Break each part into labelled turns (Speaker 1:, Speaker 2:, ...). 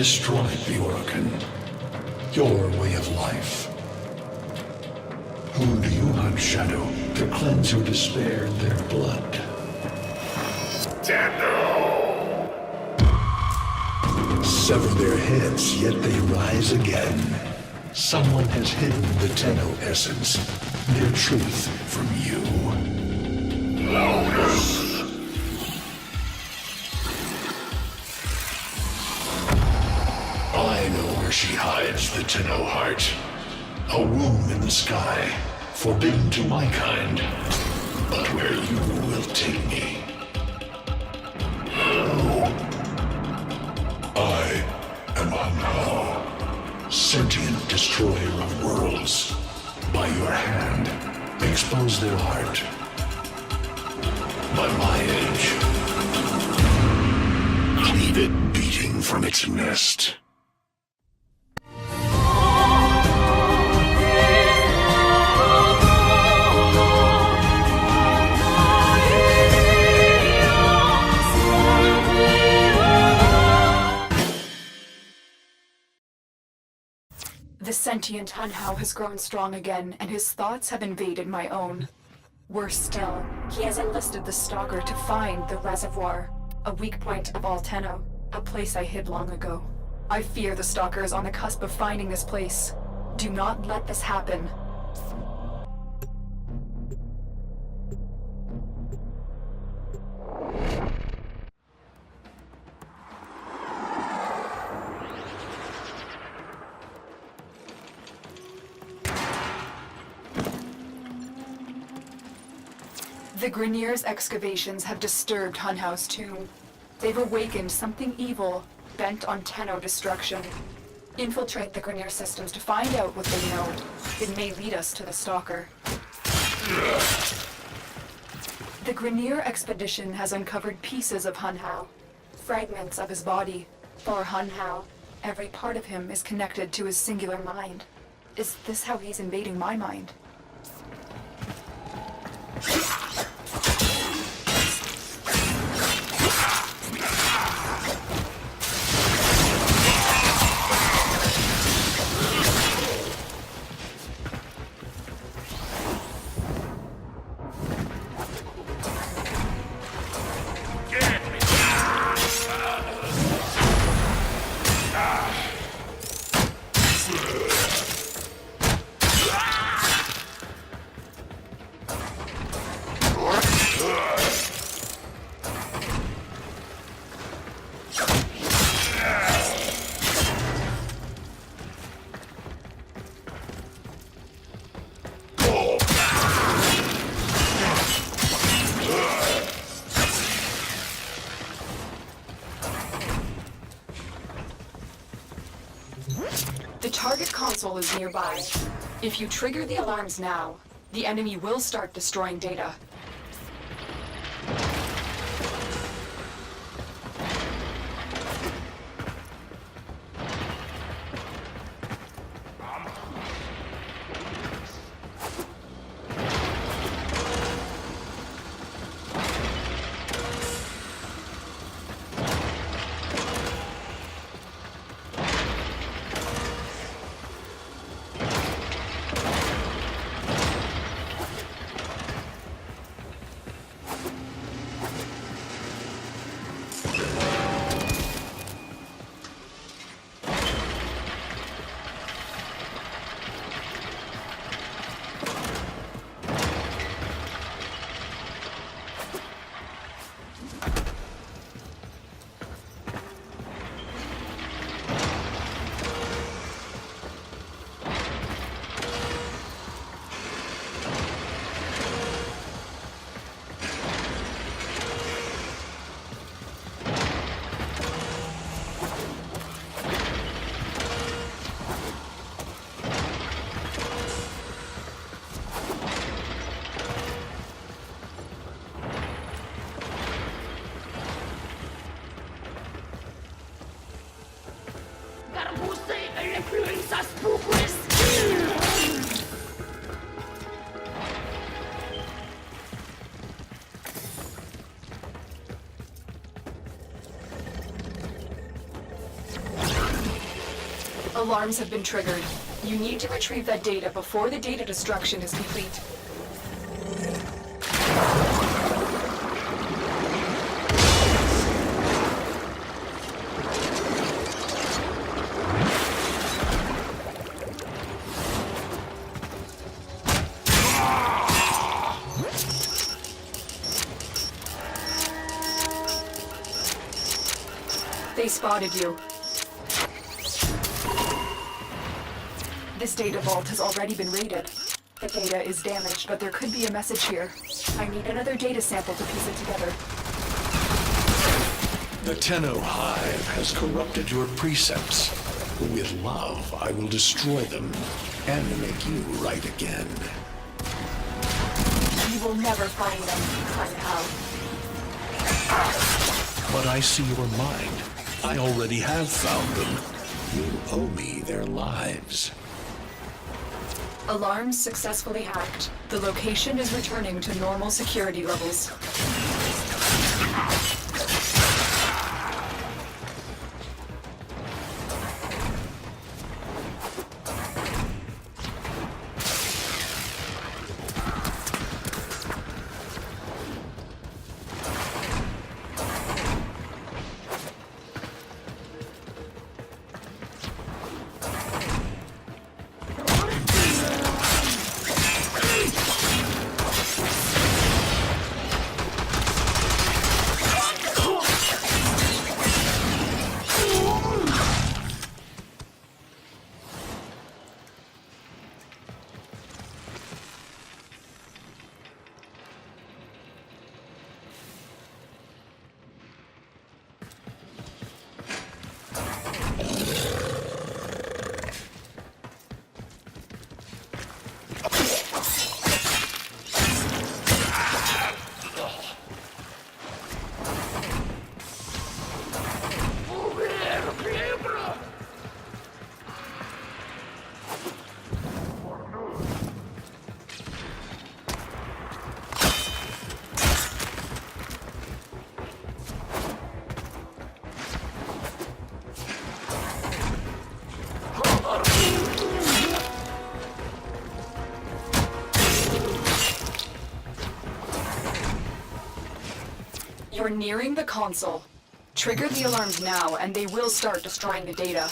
Speaker 1: destroyed the Orokin. Your way of life. Who do you hunt, Shadow, to cleanse your despair in their blood? Tenno! Sever their heads, yet they rise again. Someone has hidden the Tenno essence, their truth from you. Loudest! I know where she hides the Tenno heart. A womb in the sky, forbidden to my kind, but where you will take me. I am Hunhao, sentient destroyer of worlds. By your hand, expose their heart. By my edge, cleave it beating from its nest.
Speaker 2: The sentient Hunhao has grown strong again, and his thoughts have invaded my own. Worse still, he has enlisted the Stalker to find the reservoir, a weak point of all Tenno, a place I hid long ago. I fear the Stalker is on the cusp of finding this place. Do not let this happen. The Grineer's excavations have disturbed Hunhao's tomb. They've awakened something evil, bent on Tenno destruction. Infiltrate the Grineer systems to find out what they know. It may lead us to the Stalker. The Grineer expedition has uncovered pieces of Hunhao, fragments of his body. For Hunhao, every part of him is connected to his singular mind. Is this how he's invading my mind? The target console is nearby. If you trigger the alarms now, the enemy will start destroying data. Alarms have been triggered. You need to retrieve that data before the data destruction is complete. They spotted you. This data vault has already been raided. The data is damaged, but there could be a message here. I need another data sample to piece it together.
Speaker 1: The Tenno Hive has corrupted your precepts. With love, I will destroy them and make you right again.
Speaker 2: You will never find them, somehow.
Speaker 1: But I see your mind. I already have found them. You owe me their lives.
Speaker 2: Alarms successfully hacked. The location is returning to normal security levels. You're nearing the console. Trigger the alarms now, and they will start destroying the data.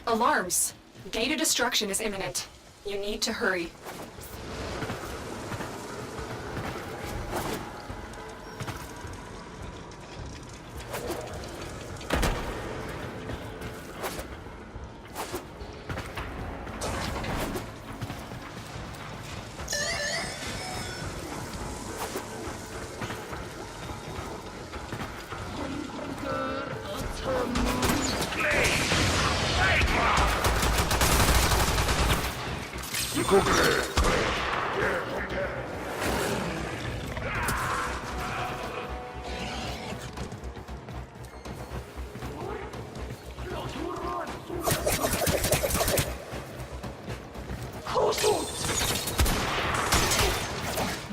Speaker 2: Alarms! Data destruction is imminent. You need to hurry.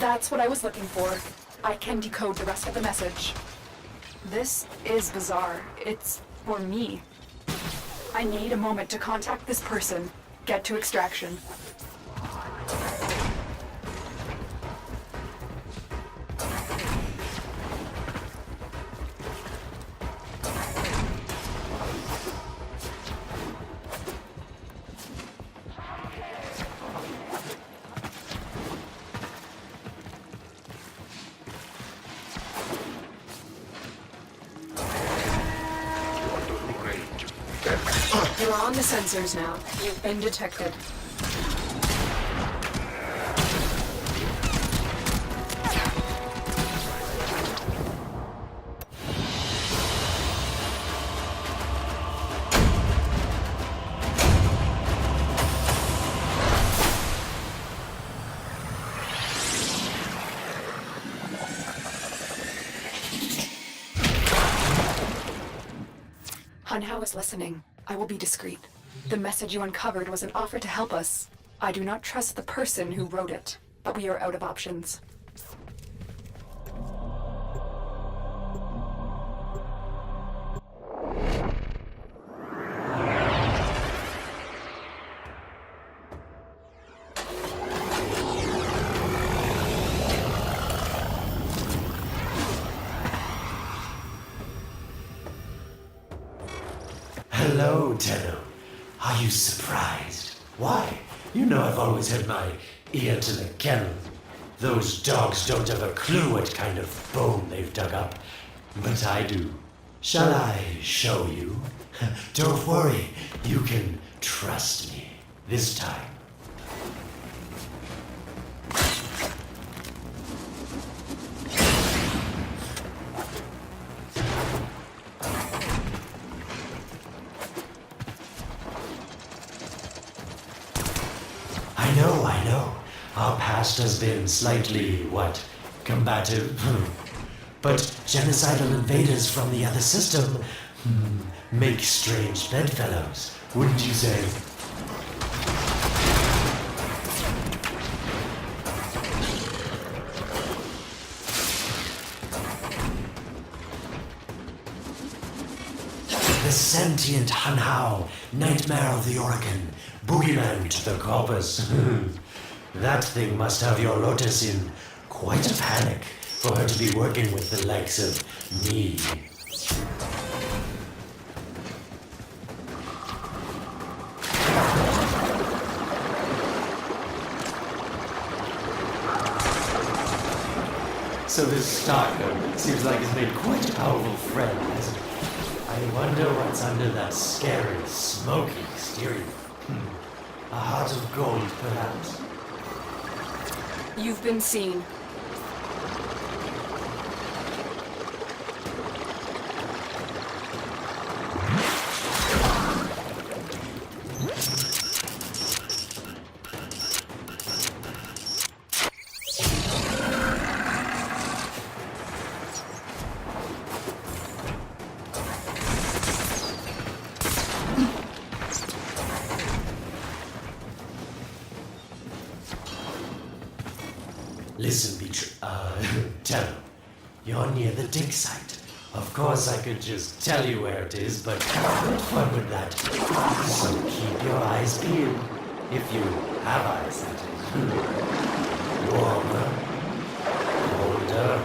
Speaker 2: That's what I was looking for. I can decode the rest of the message. This is bizarre. It's for me. I need a moment to contact this person. Get to extraction. You're on the sensors now. You've been detected. Hunhao is listening. I will be discreet. The message you uncovered was an offer to help us. I do not trust the person who wrote it, but we are out of options.
Speaker 3: Hello, Tenno. Are you surprised? Why? You know I've always had my ear to the kennel. Those dogs don't have a clue what kind of bone they've dug up. But I do. Shall I show you? Don't worry. You can trust me. This time. I know. Our past has been slightly, combative? But genocidal invaders from the other system make strange bedfellows, wouldn't you say? The sentient Hunhao, nightmare of the Oregon, boogeyman to the corpus. That thing must have your Lotus in quite a panic for her to be working with the likes of me. So this stalker seems like he's made quite a powerful friend, hasn't he? I wonder what's under that scary, smoky exterior. A heart of gold, perhaps.
Speaker 2: You've been seen.
Speaker 3: Listen, Tenno, you're near the dig site. Of course I could just tell you where it is, but what fun would that be? So keep your eyes peeled, if you have eyes, that is. Warmer, colder.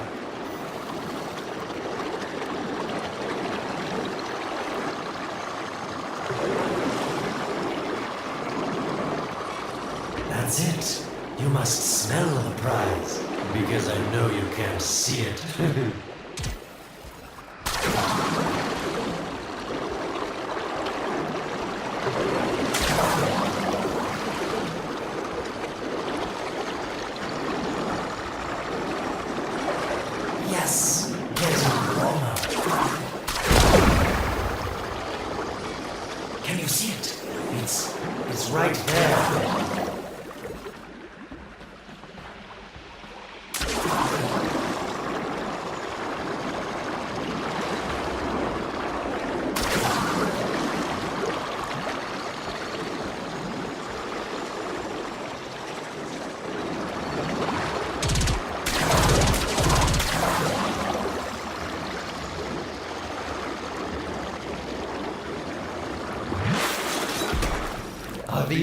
Speaker 3: That's it. You must smell the prize, because I know you can't see it. Yes, getting warmer. Can you see it? It's right there.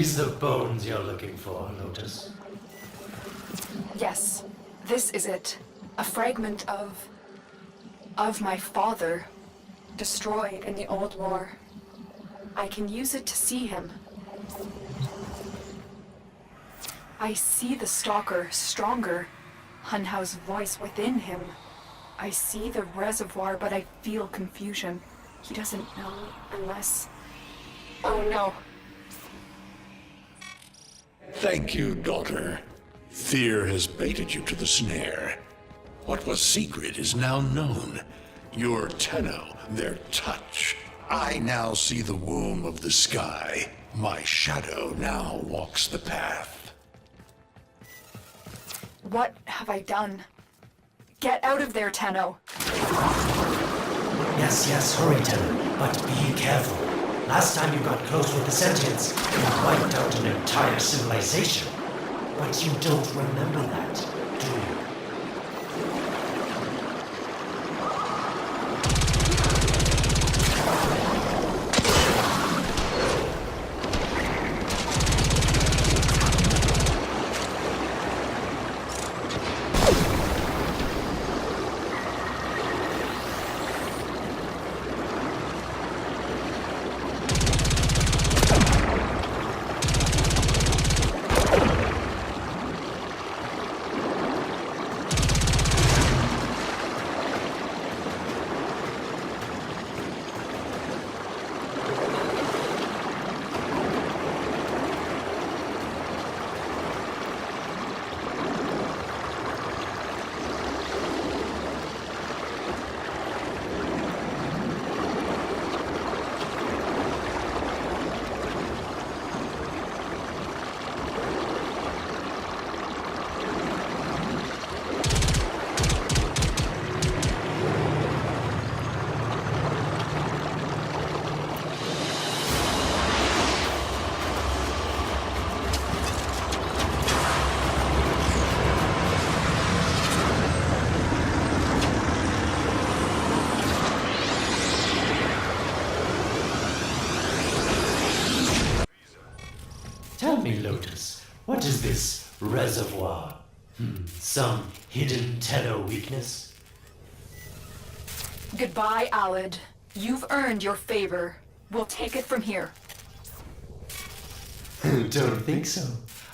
Speaker 3: these the bones you're looking for, Lotus?
Speaker 2: Yes, this is it. A fragment of my father, destroyed in the old war. I can use it to see him. I see the stalker stronger, Hunhow's voice within him. I see the reservoir, but I feel confusion. He doesn't know unless... Oh no.
Speaker 1: Thank you, daughter. Fear has baited you to the snare. What was secret is now known. Your Tenno, their touch. I now see the womb of the sky. My shadow now walks the path.
Speaker 2: What have I done? Get out of there, Tenno.
Speaker 3: Yes, hurry, Tenno, but be careful. Last time you got close with the sentients, you wiped out an entire civilization. But you don't remember that, do you? Tell me, Lotus, what is this reservoir? Some hidden Tenno weakness?
Speaker 2: Goodbye, Alid. You've earned your favor. We'll take it from here.
Speaker 3: Don't think so.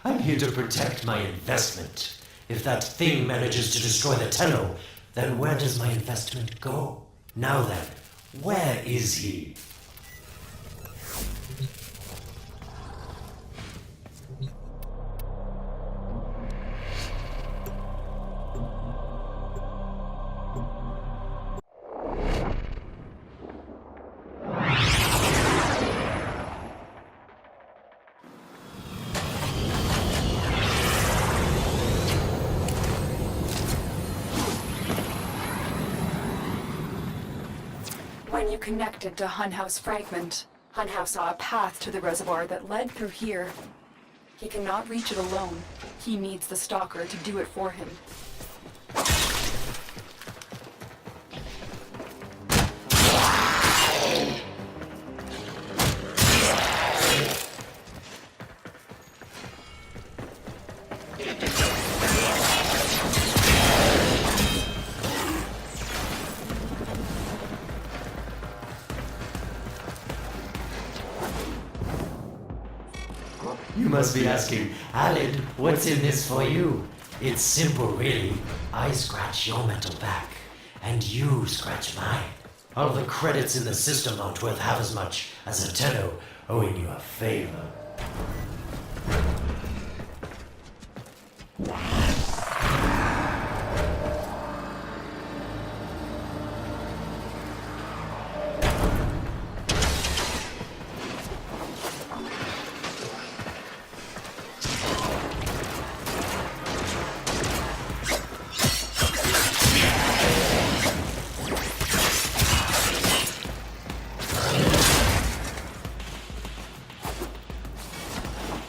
Speaker 3: I'm here to protect my investment. If that thing manages to destroy the Tenno, then where does my investment go? Now then, where is he?
Speaker 2: When you connected to Hunhow's fragment, Hunhow saw a path to the reservoir that led through here. He cannot reach it alone. He needs the stalker to do it for him.
Speaker 3: You must be asking, Alid, what's in this for you? It's simple, really. I scratch your metal back, and you scratch mine. All the credits in the system aren't worth half as much as a Tenno owing you a favor.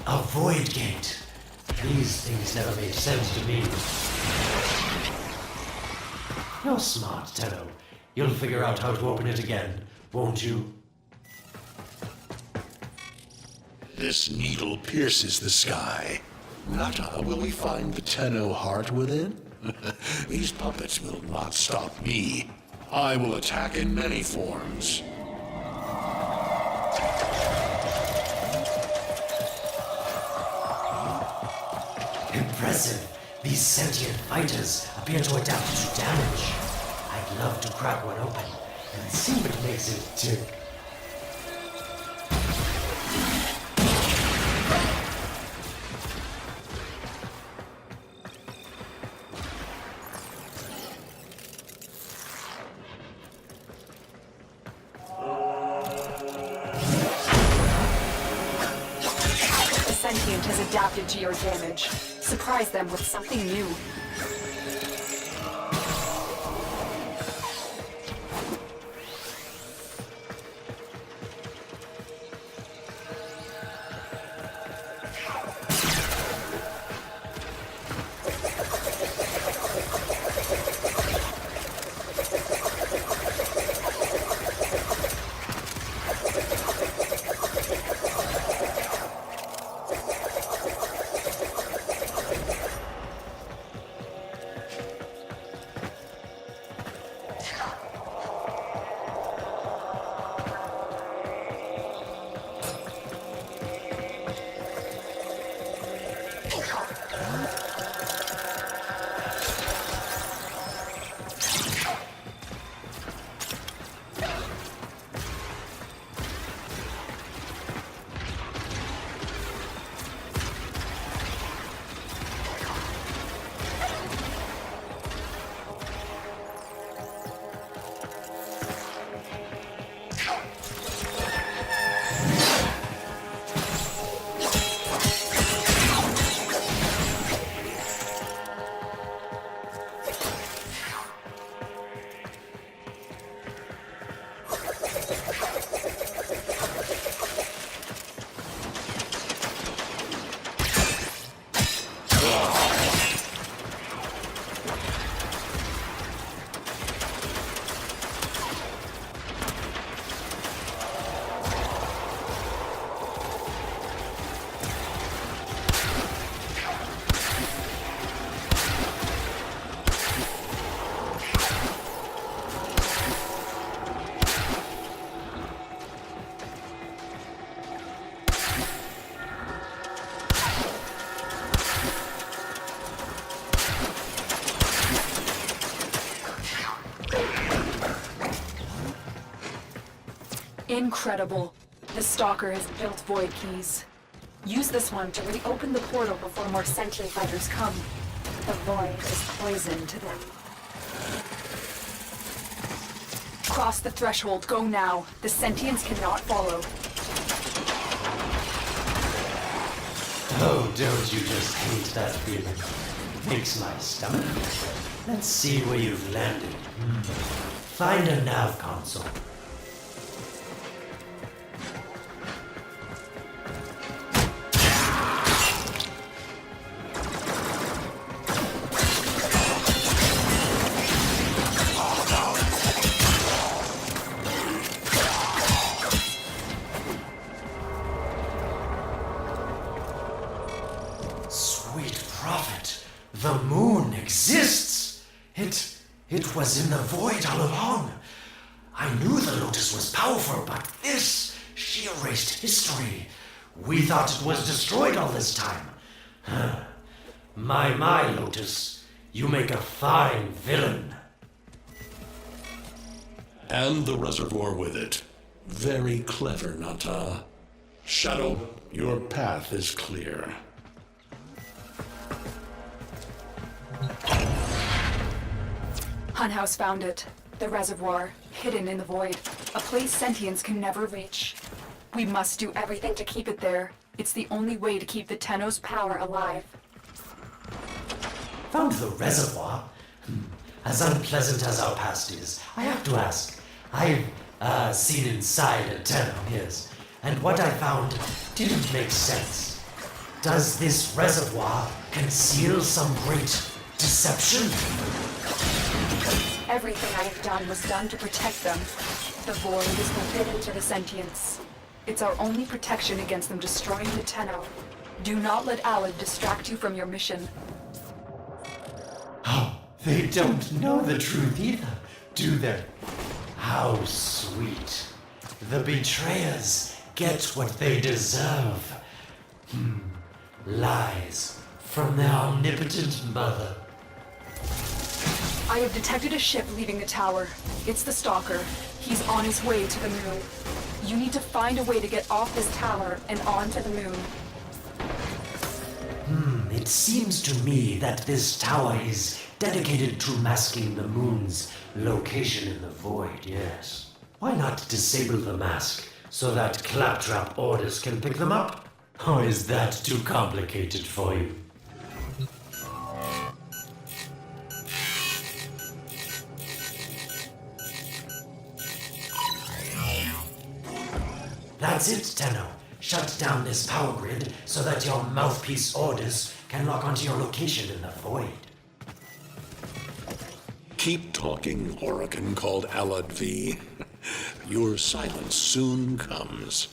Speaker 3: A void gate. These things never made sense to me. You're smart, Tenno. You'll figure out how to open it again, won't you?
Speaker 1: This needle pierces the sky. Nata, will we find the Tenno heart within? These puppets will not stop me. I will attack in many forms.
Speaker 3: Impressive. These sentient fighters appear to adapt to damage. I'd love to crack one open and see what makes it tick.
Speaker 2: The sentient has adapted to your damage. Surprise them with something new. Incredible. The Stalker has built void keys. Use this one to reopen the portal before more sentient fighters come. The void is poison to them. Cross the threshold. Go now. The sentients cannot follow.
Speaker 3: Oh, don't you just hate that feeling? Makes my stomach. Let's see where you've landed. Find a nav console. Sweet prophet, the moon exists! It was in the void all along. I knew the Lotus was powerful, but this, she erased history. We thought it was destroyed all this time. My, Lotus, you make a fine villain.
Speaker 1: And the reservoir with it. Very clever, Nata. Shadow, your path is clear.
Speaker 2: Hunhouse found it. The reservoir, hidden in the void. A place sentients can never reach. We must do everything to keep it there. It's the only way to keep the Tenno's power alive.
Speaker 3: Found the reservoir? As unpleasant as our past is, I have to ask. I've seen inside a Tenno, yes, and what I found didn't make sense. Does this reservoir conceal some great deception?
Speaker 2: Everything I have done was done to protect them. The void is forbidden to the sentients. It's our only protection against them destroying the Tenno. Do not let Alad distract you from your mission.
Speaker 3: Oh, they don't know the truth either, do they? How sweet. The betrayers get what they deserve. Lies from their omnipotent mother.
Speaker 2: I have detected a ship leaving the tower. It's the Stalker. He's on his way to the moon. You need to find a way to get off this tower and onto the moon.
Speaker 3: It seems to me that this tower is dedicated to masking the moon's location in the void, yes. Why not disable the mask so that claptrap orders can pick them up? Or is that too complicated for you? That's it, Tenno. Shut down this power grid so that your mouthpiece orders can lock onto your location in the void.
Speaker 1: Keep talking, Orokin called Alad V. Your silence soon comes.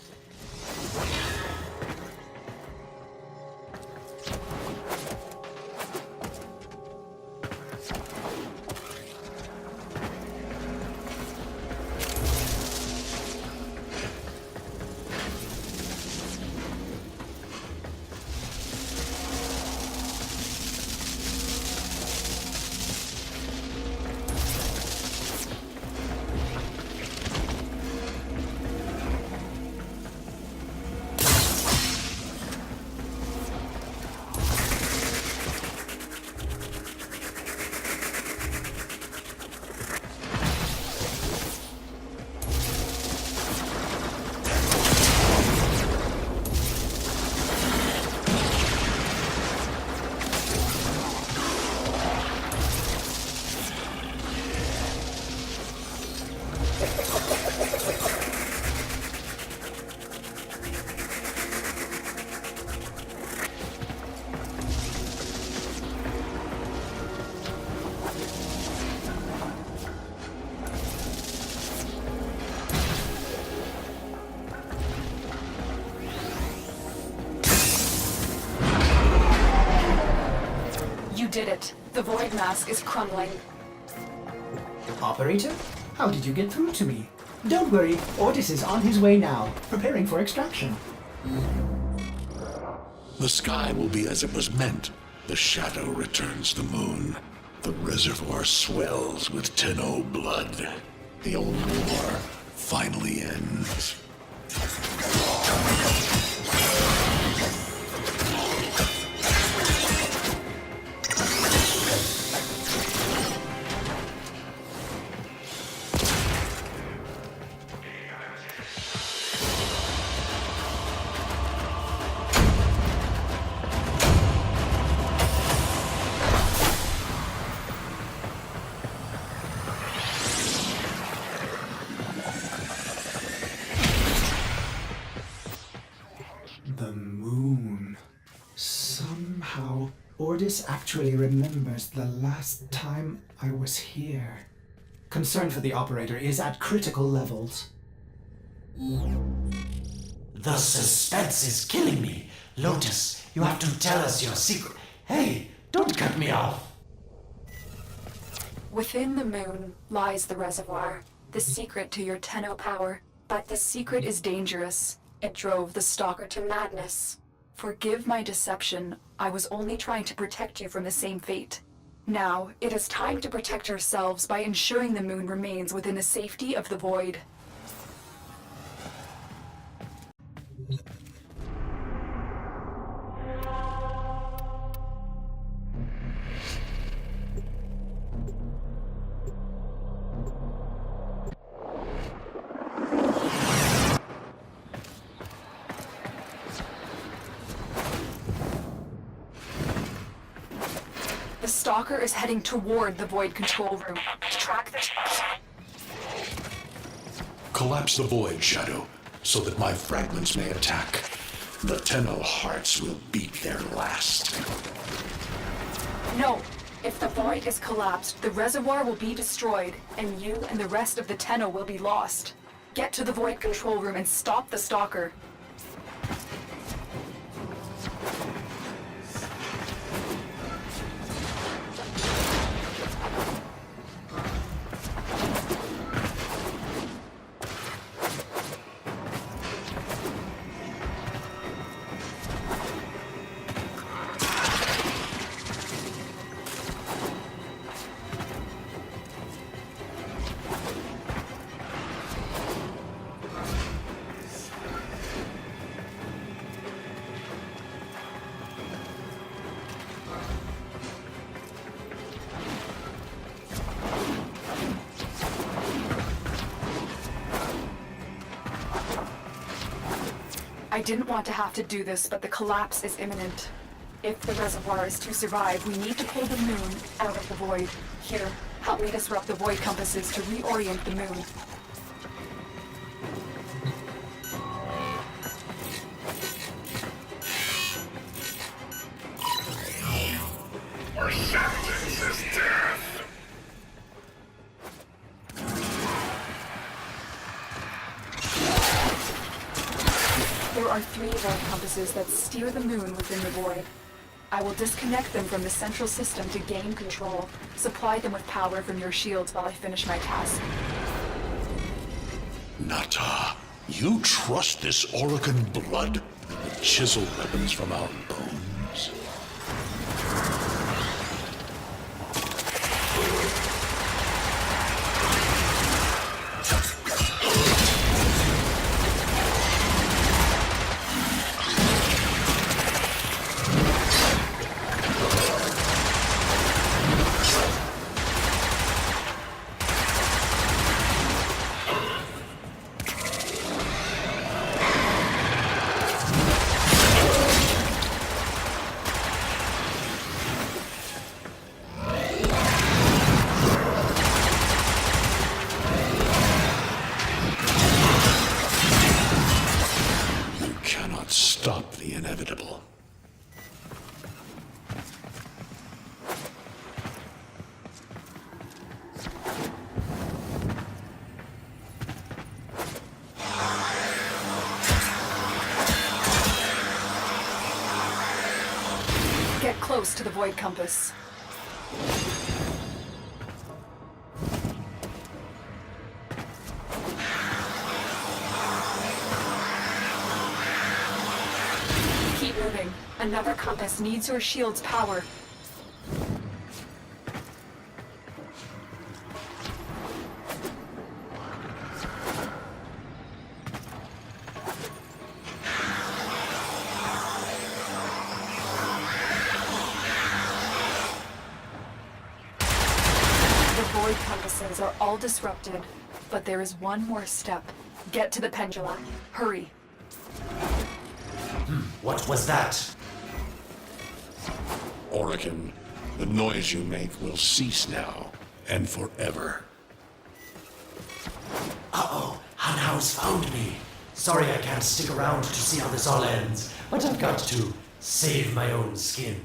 Speaker 2: Did it. The void mask is crumbling.
Speaker 4: Operator? How did you get through to me? Don't worry, Ortis is on his way now, preparing for extraction.
Speaker 1: The sky will be as it was meant. The shadow returns the moon. The reservoir swells with Tenno blood. The old war finally ends.
Speaker 4: The moon. Somehow, Ortis actually remembers the last time I was here. Concern for the operator is at critical levels.
Speaker 3: The suspense is killing me. Lotus, you have to tell us your secret. Hey, don't cut me off.
Speaker 2: Within the moon lies the reservoir, the secret to your Tenno power. But the secret is dangerous. It drove the Stalker to madness. Forgive my deception. I was only trying to protect you from the same fate. Now, it is time to protect ourselves by ensuring the moon remains within the safety of the void. The Stalker is heading toward the Void control room. Track the...
Speaker 1: Collapse the void, Shadow, so that my fragments may attack. The Tenno hearts will beat their last.
Speaker 2: No! If the Void is collapsed, the reservoir will be destroyed, and you and the rest of the Tenno will be lost. Get to the Void control room and stop the Stalker. I didn't want to have to do this, but the collapse is imminent. If the reservoir is to survive, we need to pull the moon out of the void. Here, help me disrupt the void compasses to reorient the moon.
Speaker 1: Our sentence is death.
Speaker 2: There are 3 void compasses that steer the moon within the void. I will disconnect them from the central system to gain control. Supply them with power from your shields while I finish my task.
Speaker 1: Nata, you trust this Orokin blood? The chiseled weapons from our bones? Stop the inevitable.
Speaker 2: Get close to the void compass. Keep moving. Another compass needs your shield's power. The void compasses are all disrupted, but there is one more step. Get to the pendulum. Hurry.
Speaker 3: What was that?
Speaker 1: Orokin, the noise you make will cease now and forever.
Speaker 3: Uh-oh, Hanau's found me. Sorry I can't stick around to see how this all ends, but I've got to save my own skin.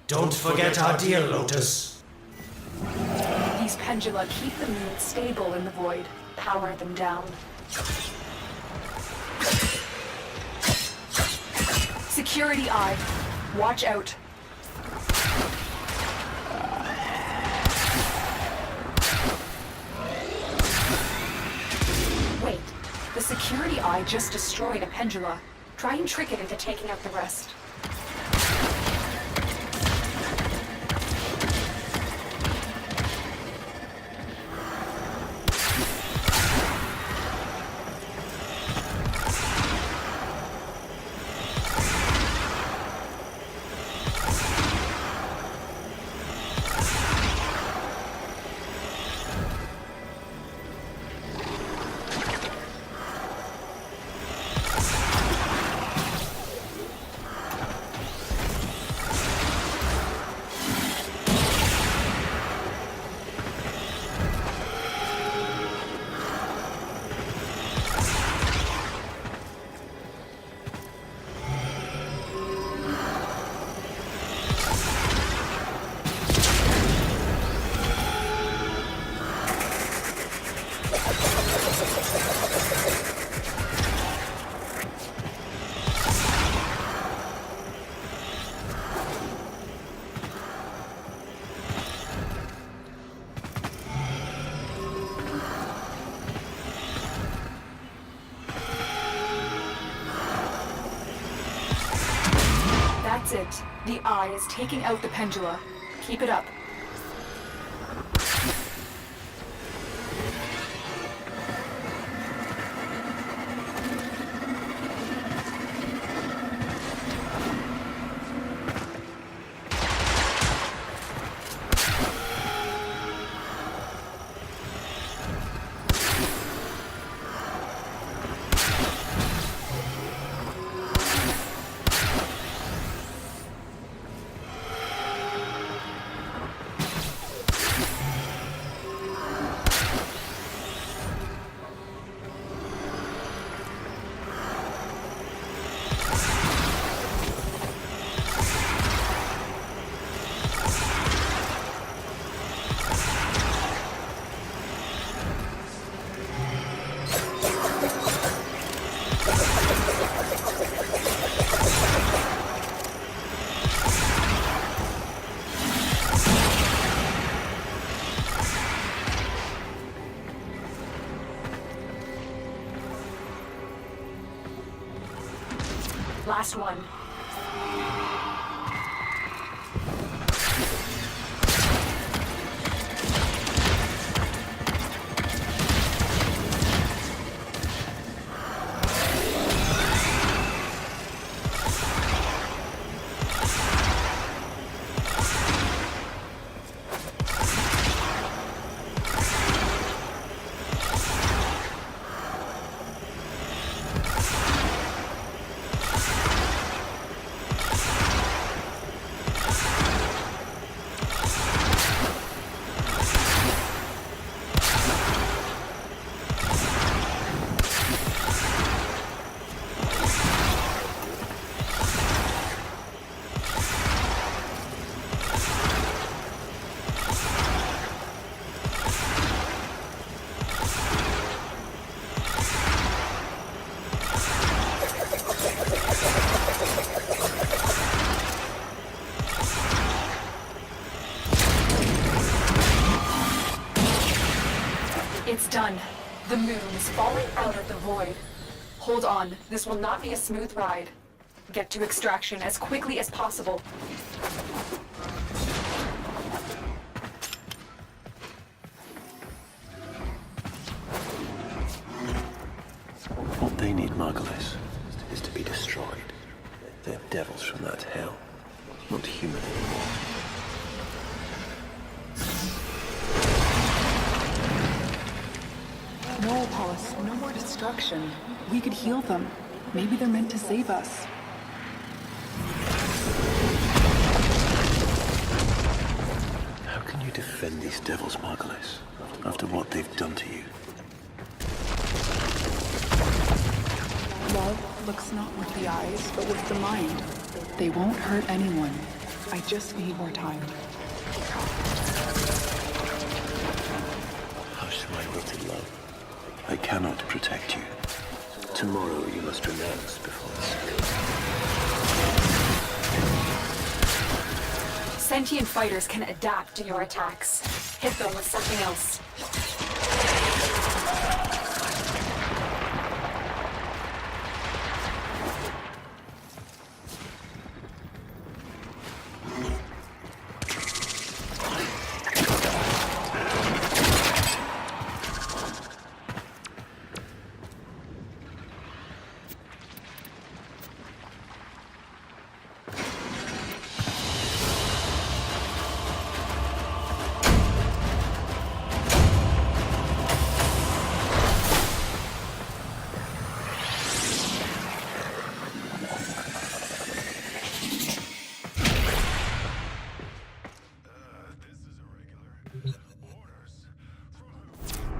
Speaker 3: Don't forget our deal, Lotus.
Speaker 2: These pendula keep the moon stable in the void. Power them down. Security eye. Watch out. Wait. The security eye just destroyed a pendula. Try and trick it into taking out the rest. it. The eye is taking out the pendula. Keep it up. Last one. It's done. The moon is falling out of the void. Hold on, this will not be a smooth ride. Get to extraction as quickly as possible.
Speaker 5: What they need, Margulis, is to be destroyed. They're devils from that hell, not human anymore.
Speaker 2: No, Paulus, no more destruction. We could heal them. Maybe they're meant to save us.
Speaker 5: How can you defend these devils, Margulis, after what they've done to you?
Speaker 2: Love looks not with the eyes, but with the mind. They won't hurt anyone. I just need more time.
Speaker 5: Hush, my wilted love. I cannot protect you. Tomorrow you must renounce before the sun.
Speaker 2: Sentient fighters can adapt to your attacks. Hit them with something else.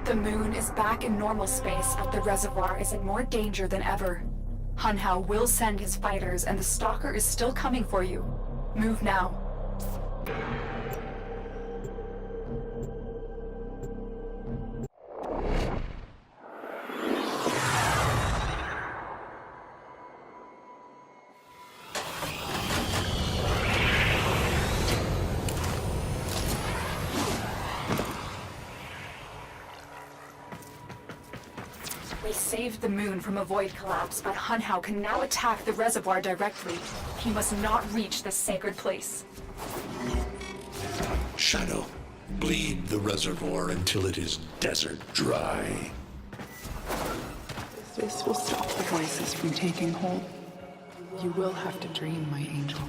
Speaker 2: The moon is back in normal space, but the reservoir is in more danger than ever. Hunhao will send his fighters, and the Stalker is still coming for you. Move now. We saved the moon from a void collapse, but Hunhao can now attack the reservoir directly. He must not reach this sacred place.
Speaker 1: Shadow, bleed the reservoir until it is desert dry.
Speaker 6: This will stop the voices from taking hold. You will have to dream, my angel.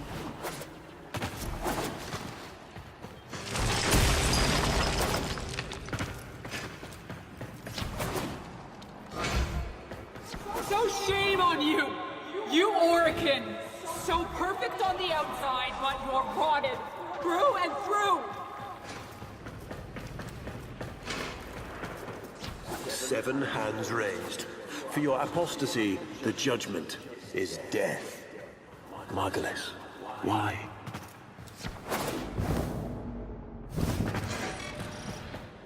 Speaker 7: So shame on you! You Oricans! So perfect on the outside, but you're rotted through and through!
Speaker 5: 7 hands raised. For your apostasy, the judgment is death. Margulis, why?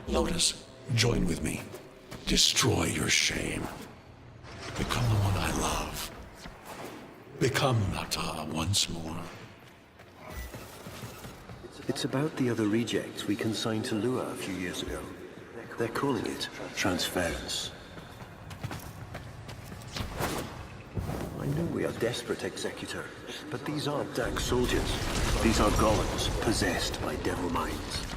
Speaker 1: Lotus, join with me. Destroy your shame. Become the one I love. Become Nata once more.
Speaker 5: It's about the other rejects we consigned to Lua a few years ago. They're calling it transference. I know we are desperate, Executor, but these aren't Dak soldiers. These are golems possessed by devil minds.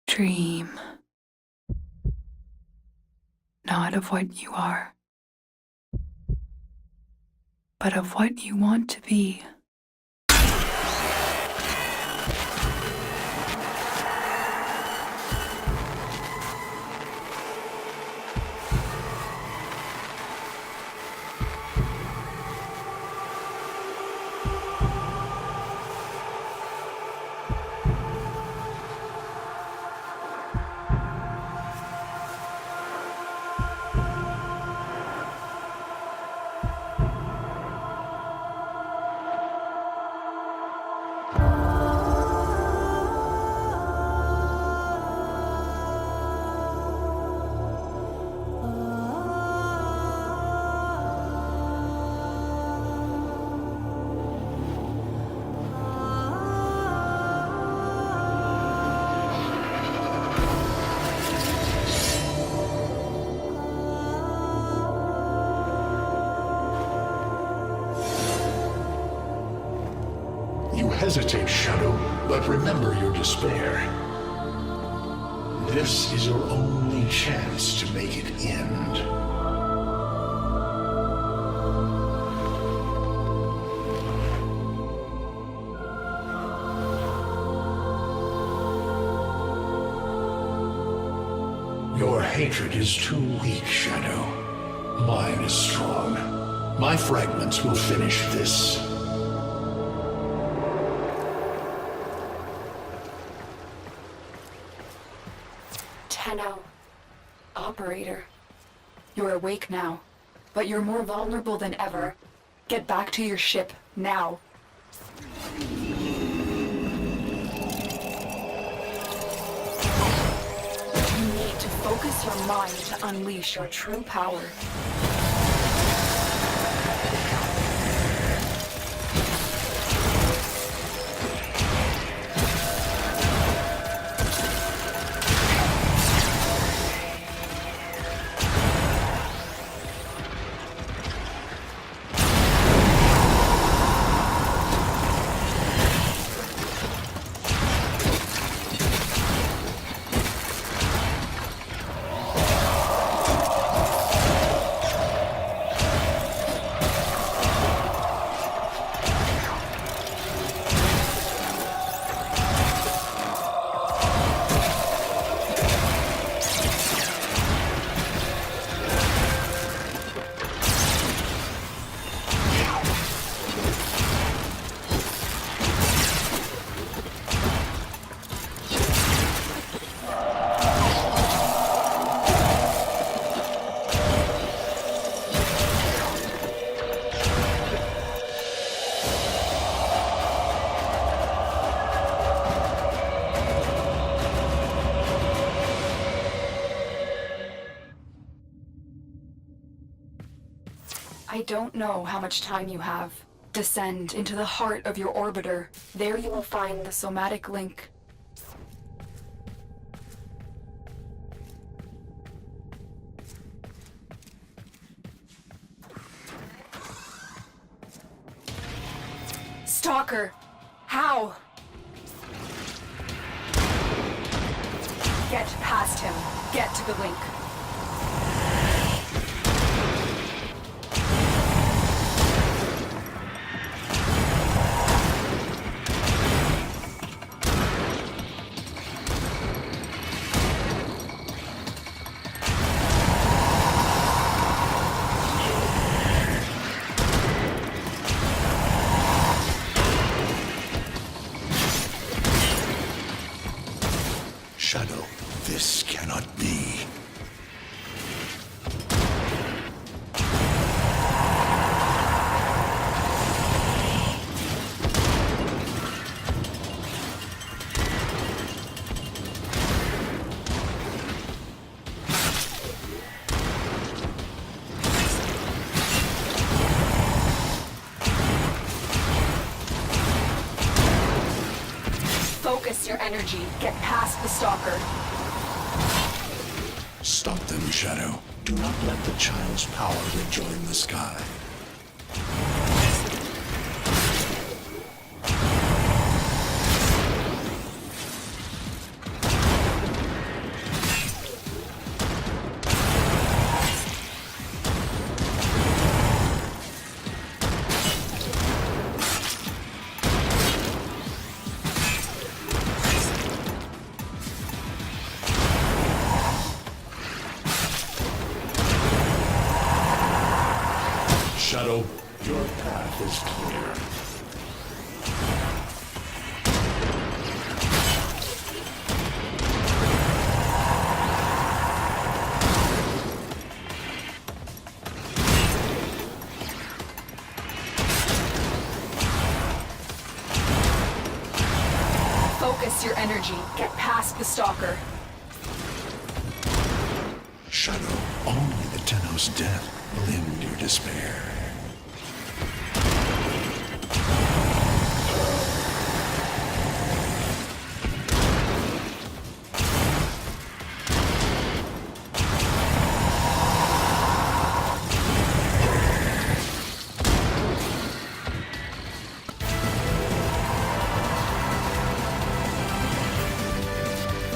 Speaker 2: Dream. Not of what you are, but of what you want to be.
Speaker 1: You hesitate, Shadow, but remember your despair. This is your only chance to make it end. Your hatred is too weak, Shadow. Mine is strong. My fragments will finish this.
Speaker 2: Tenno. Operator. You're awake now, but you're more vulnerable than ever. Get back to your ship, now. You need to focus your mind to unleash your true power. I don't know how much time you have. Descend into the heart of your orbiter. There you will find the somatic link. Stalker! How? Get past him. Get to the link.
Speaker 1: Shadow, this cannot be.
Speaker 2: Focus your energy. Get past the stalker.
Speaker 1: Stop them, Shadow. Do not let the child's power rejoin the sky. Shadow, your path is clear.
Speaker 2: Focus your energy. Get past the stalker.
Speaker 1: Shadow, only the Tenno's death will end your despair.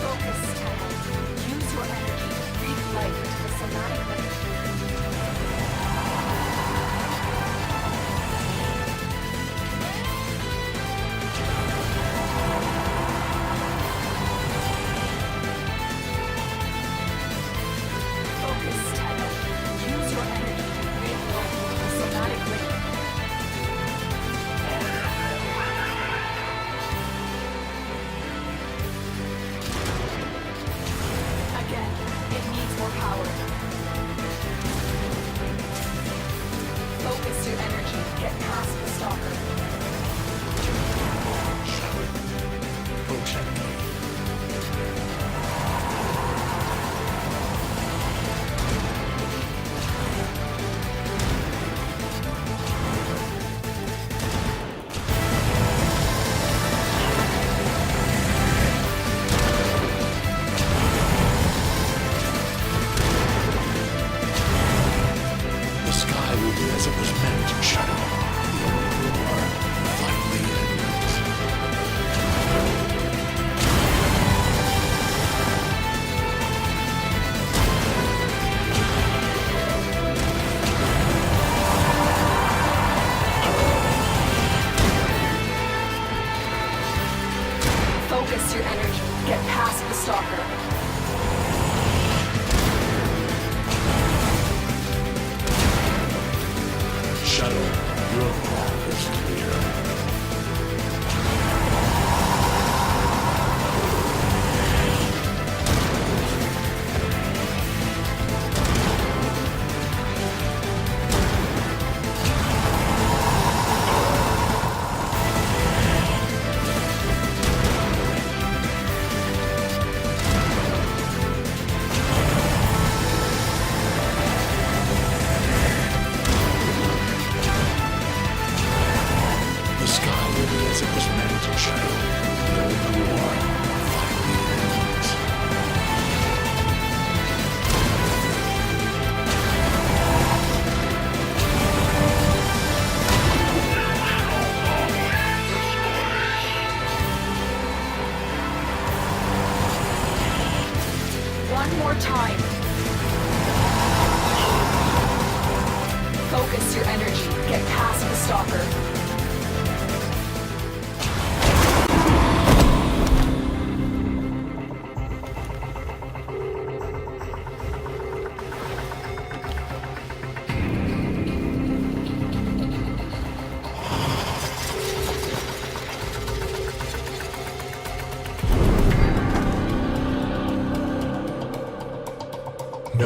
Speaker 2: Focus, Tenno. Use your energy. Breathe life into the somatic link. Focus, Tenno. Use your energy. Breathe life into the somatic link. Again, it needs more power. Focus your energy. Get past the stalker.
Speaker 1: Shadow, protect me. The sky will be as it was meant, Shadow. The old war finally ends.
Speaker 2: Focus your energy. Get past the stalker.
Speaker 1: Shadow, your path is clear.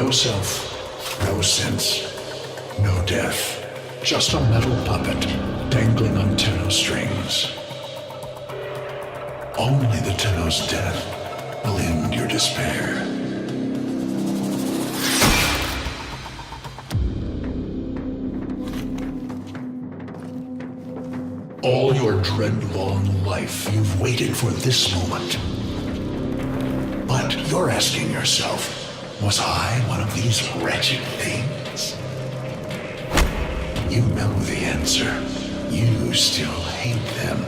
Speaker 1: No self, no sense, no death. Just a metal puppet dangling on Tenno strings. Only the Tenno's death will end your despair. All your dread-long life, you've waited for this moment. But you're asking yourself, was I one of these wretched things? You know the answer. You still hate them.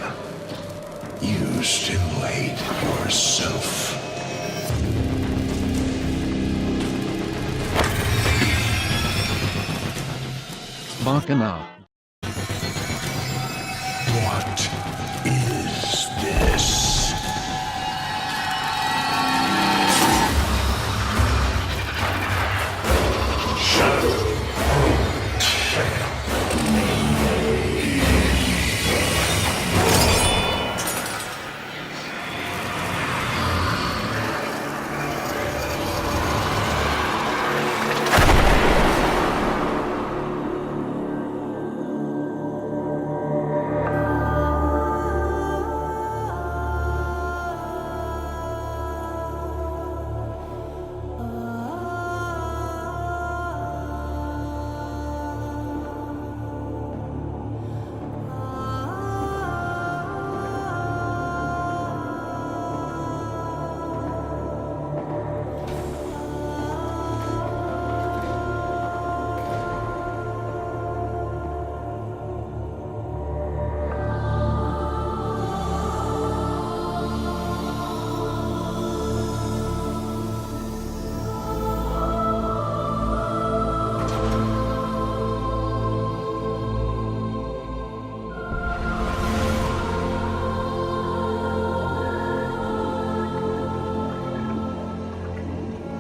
Speaker 1: You still hate yourself.
Speaker 8: Bacchanal.
Speaker 1: What is this? Shadow.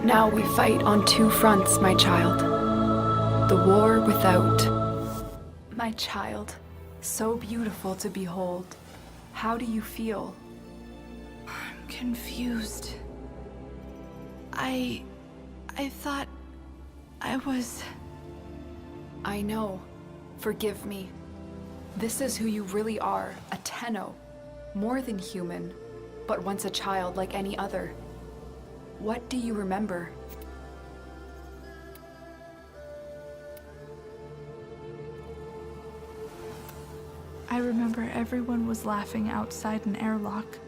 Speaker 2: Now we fight on two fronts, my child. The war without. My child, so beautiful to behold. How do you feel?
Speaker 9: I'm confused. I thought I was...
Speaker 2: I know. Forgive me. This is who you really are, a Tenno. More than human, but once a child like any other. What do you remember?
Speaker 9: I remember everyone was laughing outside an airlock.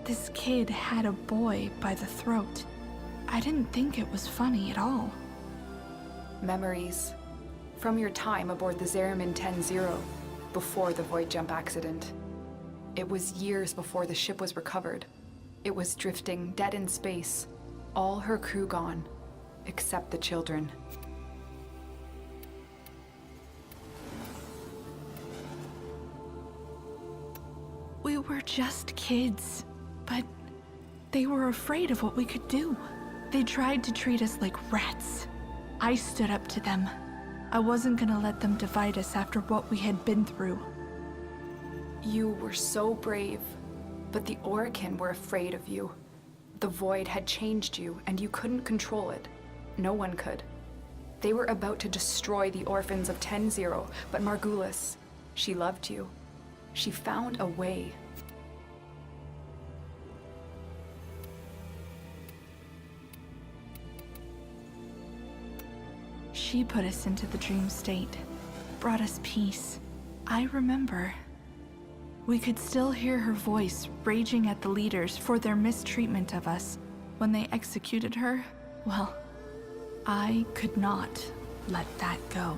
Speaker 9: This kid had a boy by the throat. I didn't think it was funny at all.
Speaker 2: Memories. From your time aboard the Zariman 10-0, before the void jump accident. It was years before the ship was recovered. It was drifting dead in space. All her crew gone, except the children.
Speaker 9: We were just kids, but they were afraid of what we could do. They tried to treat us like rats. I stood up to them. I wasn't gonna let them divide us after what we had been through.
Speaker 2: You were so brave, but the Orokin were afraid of you. The void had changed you, and you couldn't control it. No one could. They were about to destroy the orphans of 10-0, but Margulis, she loved you. She found a way.
Speaker 9: She put us into the dream state, brought us peace. I remember. We could still hear her voice raging at the leaders for their mistreatment of us. When they executed her, well, I could not let that go.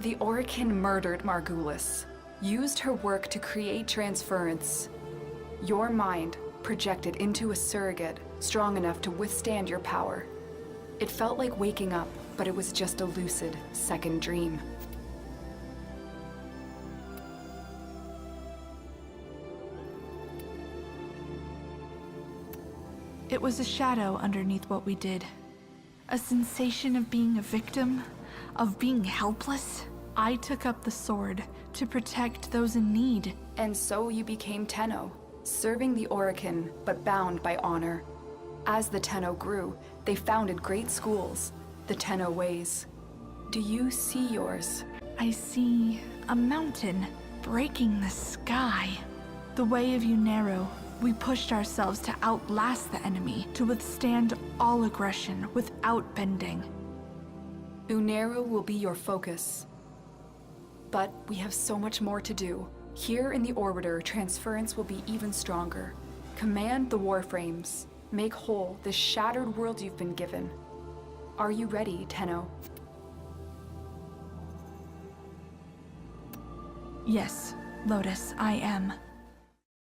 Speaker 2: The Orokin murdered Margulis, used her work to create transference. Your mind projected into a surrogate strong enough to withstand your power. It felt like waking up, but it was just a lucid second dream.
Speaker 9: It was a shadow underneath what we did. A sensation of being a victim, of being helpless. I took up the sword to protect those in need.
Speaker 2: And so you became Tenno, serving the Orokin, but bound by honor. As the Tenno grew, They founded great schools, the Tenno ways. Do you see yours?
Speaker 9: I see a mountain breaking the sky. The way of Unero, we pushed ourselves to outlast the enemy, to withstand all aggression without bending.
Speaker 2: Unero will be your focus. But we have so much more to do. Here in the Orbiter, transference will be even stronger. Command the Warframes. Make whole the shattered world you've been given. Are you ready, Tenno?
Speaker 9: Yes, Lotus, I am.